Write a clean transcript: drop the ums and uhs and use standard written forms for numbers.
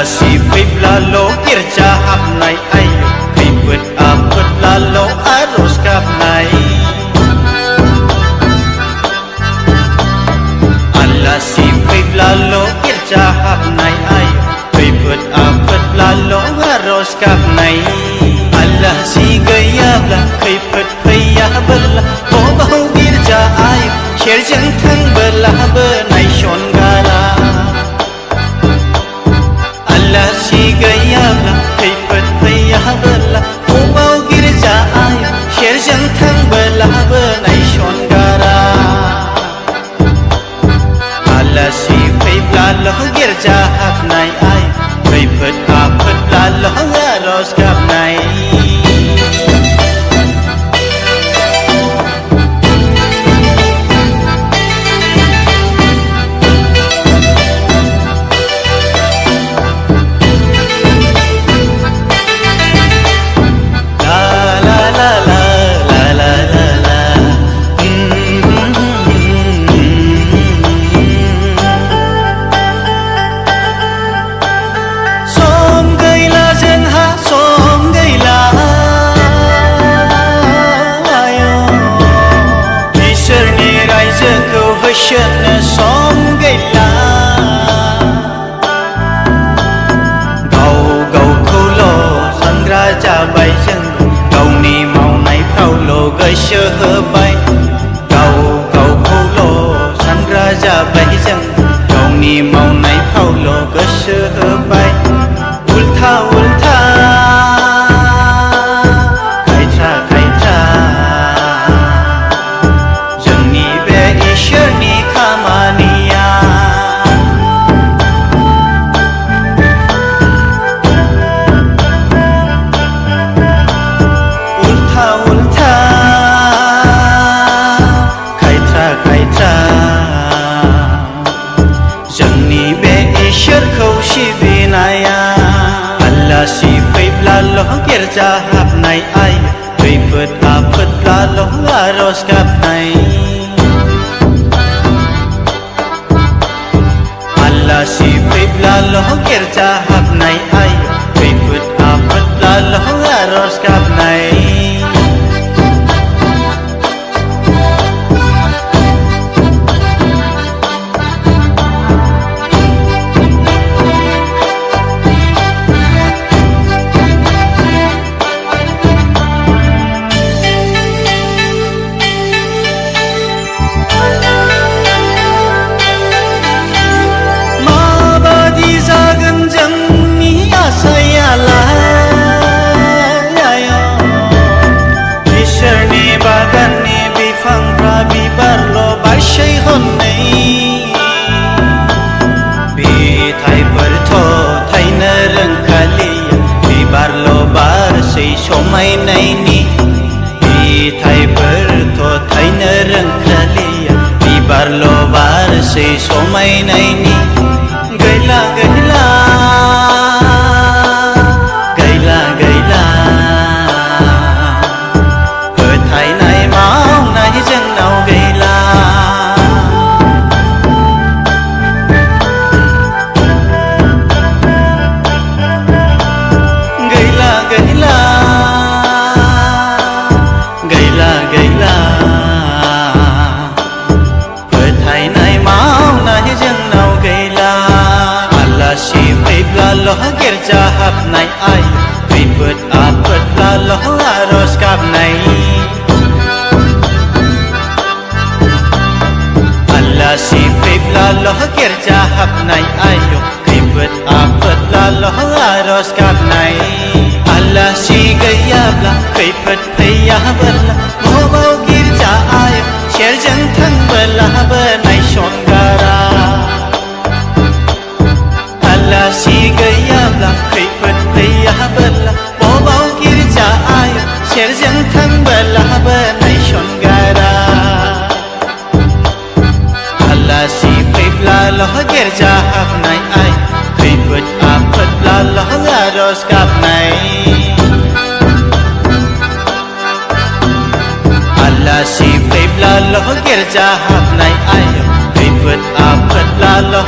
Alasipip lalo kirja hapnai ayo Ribet apet lalo arus kapnai Alasipip lalo kirja hapnai ayo Ribet apet lalo arus kapnai Allah si gaya belah Ribet payah belah Oh bau kirja ayo Syer jentang belah benai syon gara Allah si gaya belah Ribet payah belah Oh bau kirja ayo Syer jentang belah benai syon gara Allah si payah belah kirja hapnai ayo Ribet apet lalah arus kapnai Shana song gaila Gau gau kulo sangra jabai jeng Gau ni mau nai prau lo gai shebai Gau gau kulo sangra jabai jeng Gau ni mau nai prau lo gai shebai Ultha ultha kaitra kaitra Jengni be Ishani kamania Ultha ultha kaitra kaitra Jengni be Ishar khau shibinaya Allah si payah lalo kirja hapnai ay Ribet apet lalo arus kapnai Alasipip lalo kirja hapnai ayo Ribet apet lalo arus kapnai Somai naini Bithai berto thai nerang kaliya Bibar lobar se somai naini Gaila gaila Gaila gaila Thai nai mau nai jeng nau gaila Gaila gaila Lalo kirja hapnai ay Ribet apet lalo arus kapnai Alasipip lalo kirja hapnai ayo Ribet apet lalo arus kapnai Alasi gaya belah Ribet payah belah Mau bau kirja ayo Syer jentang belah benai syon gara Si gaya belah Ribet payah belah Mau bau kirja ayo Syer jentang belah benai syon gara Allah si payah lalo kirja hapnai ayo Ribet apet lalo arus kapnai Allah si payah lalo kirja hapnai ayo Ribet apet lalo